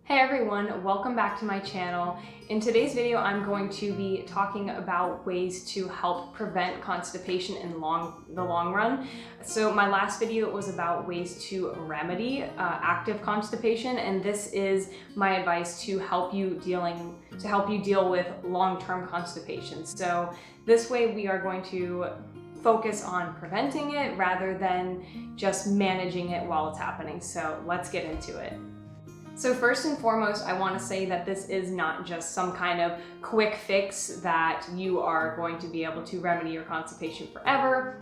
Hey everyone, welcome back to my channel. In today's video, I'm going to be talking about ways to help prevent constipation in the long run. So my last video was about ways to remedy active constipation, and this is my advice to help you deal with long-term constipation. So this way we are going to focus on preventing it rather than just managing it while it's happening. So let's get into it. So first and foremost, I want to say that this is not just some kind of quick fix that you are going to be able to remedy your constipation forever.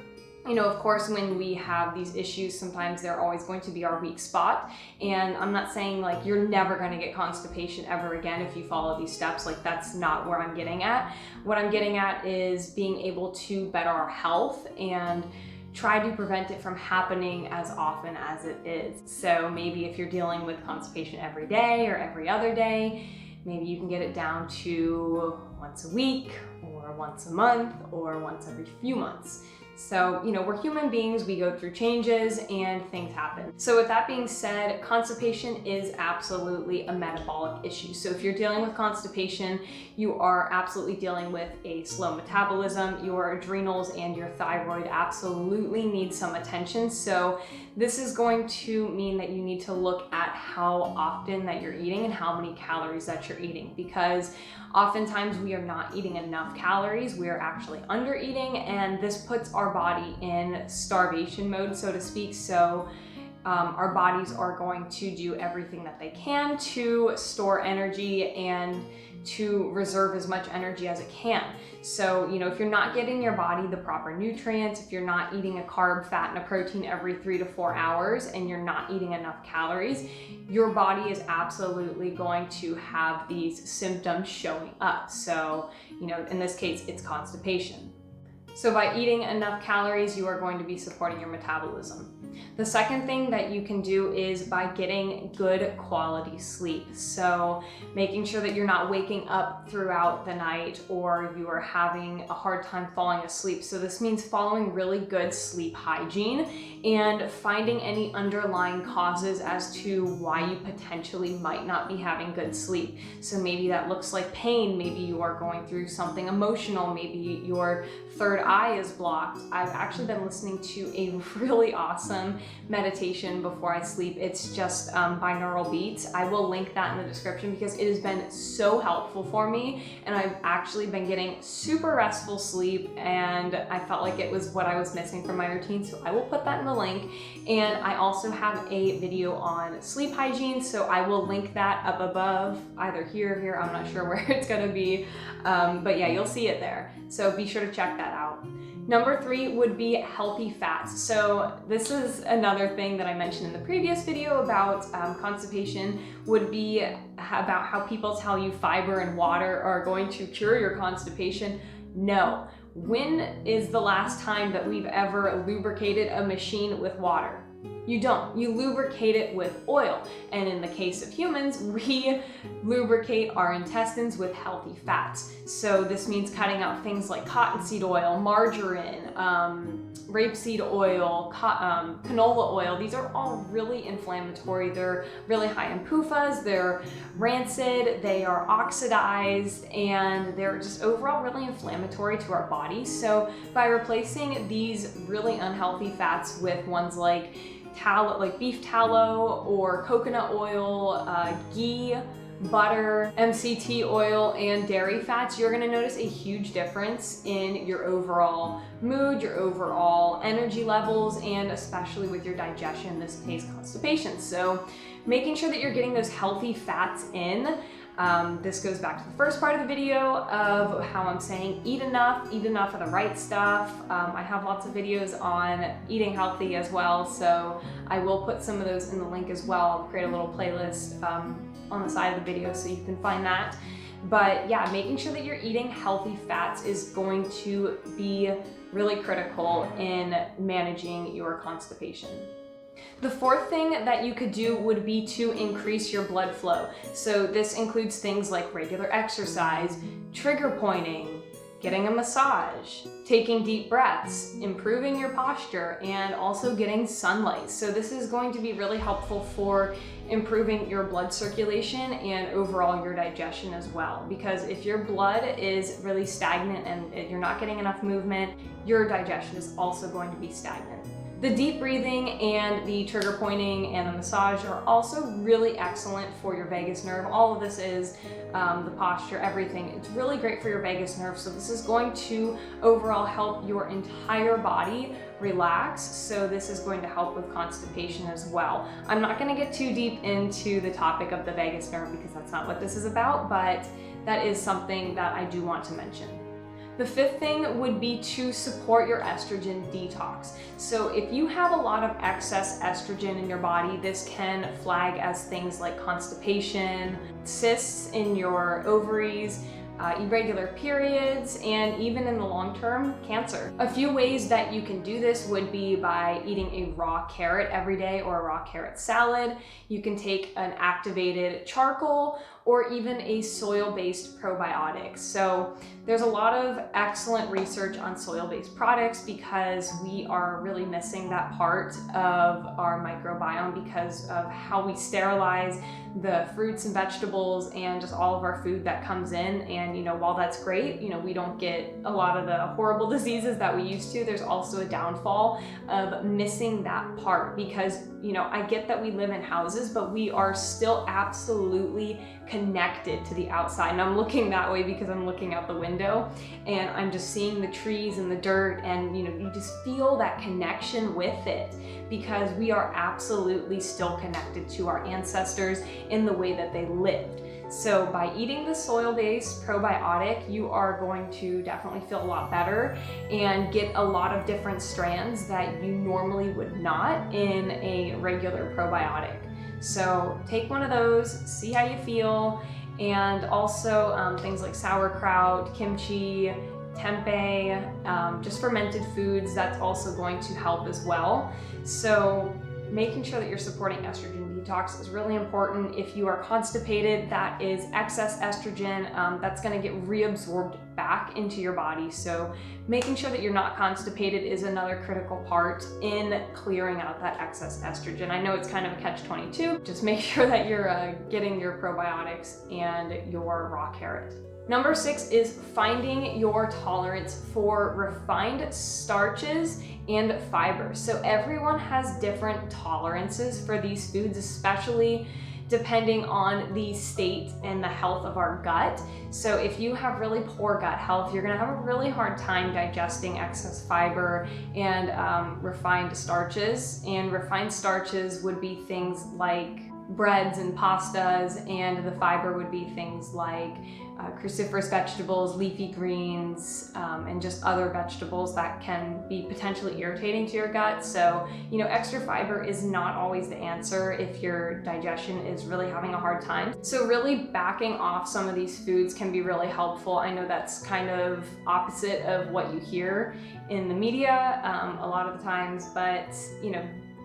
You know, of course, when we have these issues, sometimes they're always going to be our weak spot. And I'm not saying like you're never going to get constipation ever again if you follow these steps. Like, that's not where I'm getting at. What I'm getting at is being able to better our health and try to prevent it from happening as often as it is. So maybe if you're dealing with constipation every day or every other day, maybe you can get it down to once a week or once a month or once every few months. So, you know, we're human beings, we go through changes and things happen. So with that being said, constipation is absolutely a metabolic issue. So if you're dealing with constipation, you are absolutely dealing with a slow metabolism. Your adrenals and your thyroid absolutely need some attention. So this is going to mean that you need to look at how often that you're eating and how many calories that you're eating, because oftentimes we are not eating enough calories, we are actually under eating, and this puts our body in starvation mode, so to speak. So our bodies are going to do everything that they can to store energy and to reserve as much energy as it can. So, you know, if you're not getting your body the proper nutrients, if you're not eating a carb, fat, and a protein every 3 to 4 hours, and you're not eating enough calories, your body is absolutely going to have these symptoms showing up. So, you know, in this case, it's constipation. So by eating enough calories, you are going to be supporting your metabolism. The second thing that you can do is by getting good quality sleep. So making sure that you're not waking up throughout the night or you are having a hard time falling asleep. So this means following really good sleep hygiene and finding any underlying causes as to why you potentially might not be having good sleep. So maybe that looks like pain, maybe you are going through something emotional, maybe your third eye is blocked. I've actually been listening to a really awesome meditation before I sleep. It's just binaural beats. I will link that in the description because it has been so helpful for me, and I've actually been getting super restful sleep, and I felt like it was what I was missing from my routine, so I will put that in the link. And I also have a video on sleep hygiene, so I will link that up above, either here, I'm not sure where it's gonna be, but yeah, you'll see it there. So be sure to check that out. Number 3 would be healthy fats. So this is another thing that I mentioned in the previous video about constipation, would be about how people tell you fiber and water are going to cure your constipation. No. When is the last time that we've ever lubricated a machine with water? You don't. You lubricate it with oil. And in the case of humans, we lubricate our intestines with healthy fats. So this means cutting out things like cottonseed oil, margarine, rapeseed oil, canola oil. These are all really inflammatory. They're really high in PUFAs, they're rancid, they are oxidized, and they're just overall really inflammatory to our bodies. So by replacing these really unhealthy fats with ones like tallow, like beef tallow or coconut oil, ghee, butter, MCT oil, and dairy fats, you're gonna notice a huge difference in your overall mood, your overall energy levels, and especially with your digestion, in this case, constipation. So making sure that you're getting those healthy fats in. This goes back to the first part of the video of how I'm saying eat enough of the right stuff. I have lots of videos on eating healthy as well, so I will put some of those in the link as well. I'll create a little playlist on the side of the video so you can find that. But yeah, making sure that you're eating healthy fats is going to be really critical in managing your constipation. The fourth thing that you could do would be to increase your blood flow. So this includes things like regular exercise, trigger pointing, getting a massage, taking deep breaths, improving your posture, and also getting sunlight. So this is going to be really helpful for improving your blood circulation and overall your digestion as well. Because if your blood is really stagnant and you're not getting enough movement, your digestion is also going to be stagnant. The deep breathing and the trigger pointing and the massage are also really excellent for your vagus nerve. All of this is the posture, everything. It's really great for your vagus nerve. So this is going to overall help your entire body relax. So this is going to help with constipation as well. I'm not going to get too deep into the topic of the vagus nerve because that's not what this is about, but that is something that I do want to mention. The fifth thing would be to support your estrogen detox. So if you have a lot of excess estrogen in your body, this can flag as things like constipation, cysts in your ovaries, irregular periods, and even in the long term, cancer. A few ways that you can do this would be by eating a raw carrot every day or a raw carrot salad. You can take an activated charcoal or even a soil-based probiotic. So there's a lot of excellent research on soil-based products because we are really missing that part of our microbiome because of how we sterilize the fruits and vegetables and just all of our food that comes in. And while that's great, we don't get a lot of the horrible diseases that we used to. There's also a downfall of missing that part because I get that we live in houses, but we are still absolutely connected to the outside. And I'm looking that way because I'm looking out the window and I'm just seeing the trees and the dirt, and you just feel that connection with it because we are absolutely still connected to our ancestors in the way that they lived. So by eating the soil-based probiotic, you are going to definitely feel a lot better and get a lot of different strands that you normally would not in a regular probiotic. So take one of those, see how you feel, and also things like sauerkraut, kimchi, tempeh, just fermented foods, that's also going to help as well. So making sure that you're supporting estrogen detox is really important. If you are constipated, that is excess estrogen that's going to get reabsorbed back into your body. So making sure that you're not constipated is another critical part in clearing out that excess estrogen. I know it's kind of a catch-22. Just make sure that you're getting your probiotics and your raw carrot. Number 6 is finding your tolerance for refined starches and fiber. So everyone has different tolerances for these foods, especially depending on the state and the health of our gut. So if you have really poor gut health, you're gonna have a really hard time digesting excess fiber and refined starches. And refined starches would be things like breads and pastas, and the fiber would be things like cruciferous vegetables, leafy greens, and just other vegetables that can be potentially irritating to your gut. So, extra fiber is not always the answer if your digestion is really having a hard time. So really backing off some of these foods can be really helpful. I know that's kind of opposite of what you hear in the media a lot of the times, but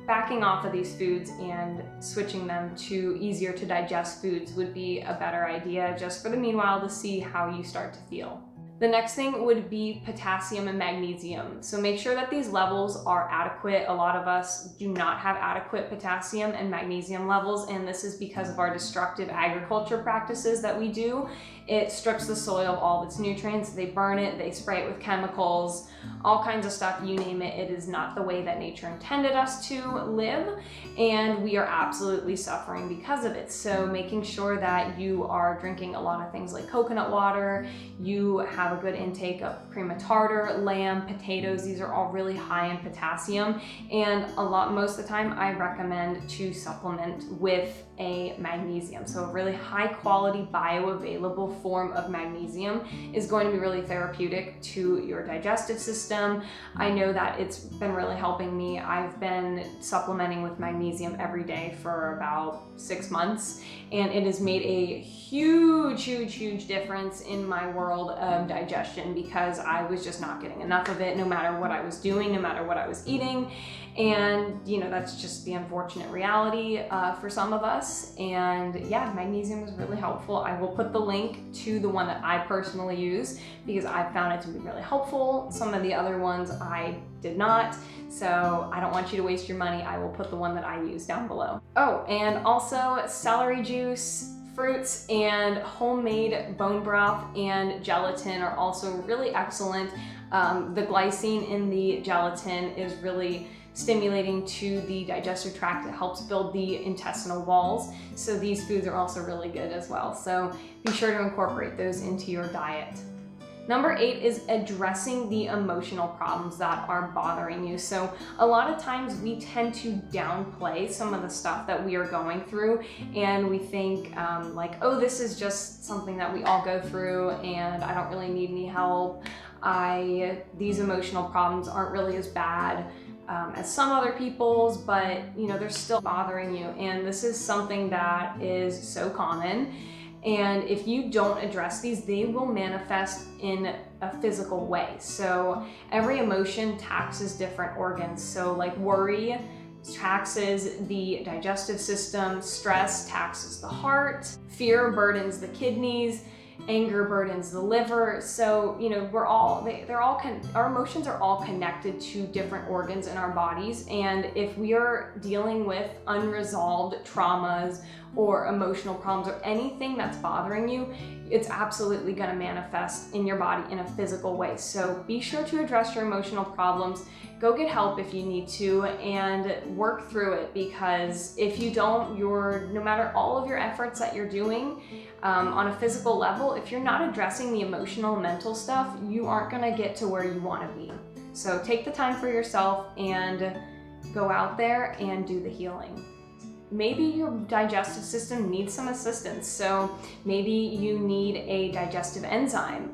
backing off of these foods and switching them to easier to digest foods would be a better idea just for the meanwhile to see how you start to feel. The next thing would be potassium and magnesium. So make sure that these levels are adequate. A lot of us do not have adequate potassium and magnesium levels, and this is because of our destructive agriculture practices that we do. It strips the soil of all of its nutrients. They burn it, they spray it with chemicals, all kinds of stuff, you name it. It is not the way that nature intended us to live, and we are absolutely suffering because of it. So making sure that you are drinking a lot of things like coconut water, you have a good intake of cream of tartar, lamb, potatoes. These are all really high in potassium, and most of the time I recommend to supplement with a magnesium. So a really high quality bioavailable form of magnesium is going to be really therapeutic to your digestive system. I know that it's been really helping me. I've been supplementing with magnesium every day for about 6 months, and it has made a huge difference in my world of digestion because I was just not getting enough of it no matter what I was doing, no matter what I was eating. And that's just the unfortunate reality for some of us. plus, and yeah, magnesium is really helpful. I will put the link to the one that I personally use because I found it to be really helpful. Some of the other ones I did not, so I don't want you to waste your money. I will put the one that I use down below. Oh, and also celery juice, fruits, and homemade bone broth and gelatin are also really excellent. The glycine in the gelatin is really stimulating to the digestive tract. It helps build the intestinal walls. So these foods are also really good as well. So be sure to incorporate those into your diet. Number 8 is addressing the emotional problems that are bothering you. So a lot of times we tend to downplay some of the stuff that we are going through, and we think like, oh, this is just something that we all go through and I don't really need any help. These emotional problems aren't really as bad as some other people's, but you know, they're still bothering you. And this is something that is so common. And if you don't address these, they will manifest in a physical way. So every emotion taxes different organs. So like worry taxes the digestive system, stress taxes the heart, fear burdens the kidneys, anger burdens the liver. So, you know, our emotions are all connected to different organs in our bodies. And if we are dealing with unresolved traumas or emotional problems or anything that's bothering you, it's absolutely going to manifest in your body in a physical way. So be sure to address your emotional problems. Go get help if you need to and work through it, because if you don't, no matter all of your efforts that you're doing on a physical level, if you're not addressing the emotional and mental stuff, you aren't going to get to where you want to be. So take the time for yourself and go out there and do the healing. Maybe your digestive system needs some assistance. So maybe you need a digestive enzyme.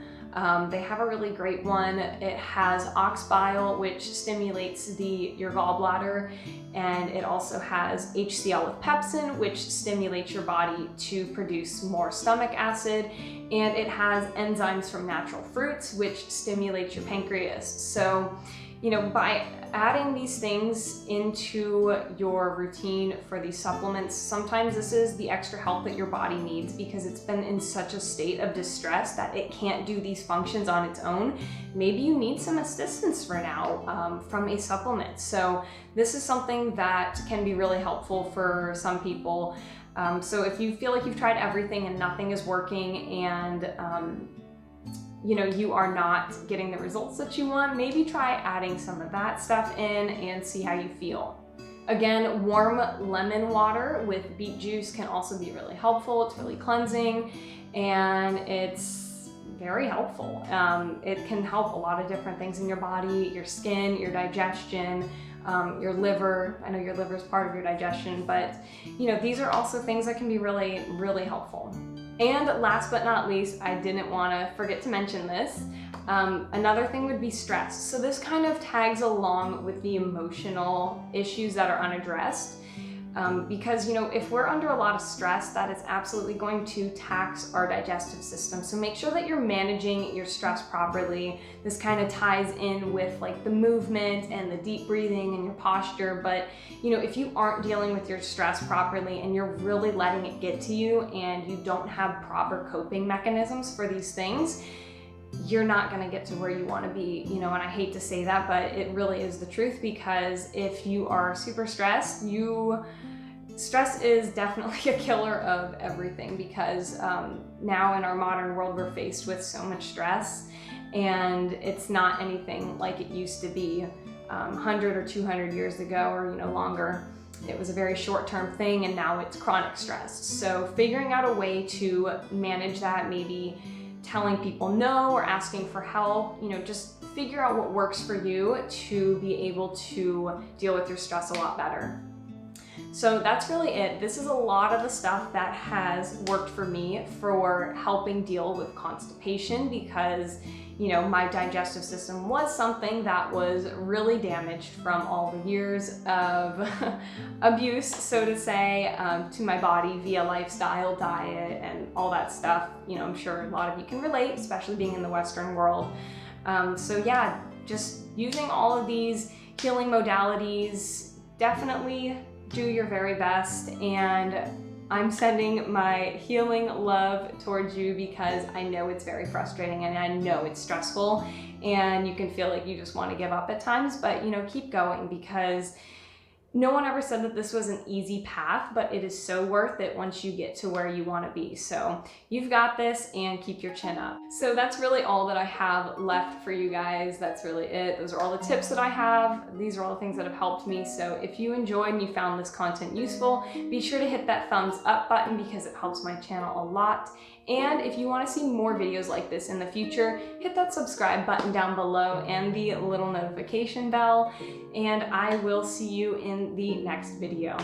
They have a really great one. It has ox bile, which stimulates your gallbladder, and it also has HCl with pepsin, which stimulates your body to produce more stomach acid, and it has enzymes from natural fruits, which stimulates your pancreas. So, you know, by adding these things into your routine for these supplements, sometimes this is the extra help that your body needs because it's been in such a state of distress that it can't do these functions on its own. Maybe you need some assistance for now from a supplement. So this is something that can be really helpful for some people. So if you feel like you've tried everything and nothing is working, and you know, you are not getting the results that you want, maybe try adding some of that stuff in and see how you feel. Again, warm lemon water with beet juice can also be really helpful. It's really cleansing and it's very helpful. It can help a lot of different things in your body, your skin, your digestion, your liver. I know your liver is part of your digestion, but you know, these are also things that can be really, really helpful. And last but not least, I didn't want to forget to mention this. Another thing would be stress. So this kind of tags along with the emotional issues that are unaddressed. Because, you know, if we're under a lot of stress, that is absolutely going to tax our digestive system. So make sure that you're managing your stress properly. This kind of ties in with like the movement and the deep breathing and your posture. But, you know, if you aren't dealing with your stress properly and you're really letting it get to you and you don't have proper coping mechanisms for these things, you're not going to get to where you want to be, you know, and I hate to say that, but it really is the truth, because if you are super stressed, stress is definitely a killer of everything, because now in our modern world, we're faced with so much stress, and it's not anything like it used to be 100 or 200 years ago, or, you know, longer. It was a very short-term thing, and now it's chronic stress. So figuring out a way to manage that, maybe telling people no or asking for help, you know, just figure out what works for you to be able to deal with your stress a lot better. So that's really it. This is a lot of the stuff that has worked for me for helping deal with constipation, because, you know, my digestive system was something that was really damaged from all the years of abuse, so to say, to my body via lifestyle, diet, and all that stuff. You know, I'm sure a lot of you can relate, especially being in the Western world. So yeah, just using all of these healing modalities, definitely do your very best and I'm sending my healing love towards you because I know it's very frustrating and I know it's stressful and you can feel like you just want to give up at times, but you know, keep going because no one ever said that this was an easy path, but it is so worth it once you get to where you want to be. So you've got this, and keep your chin up. So that's really all that I have left for you guys. That's really it. Those are all the tips that I have. These are all the things that have helped me. So if you enjoyed and you found this content useful, be sure to hit that thumbs up button because it helps my channel a lot. And if you want to see more videos like this in the future, hit that subscribe button down below and the little notification bell, and I will see you in the next video.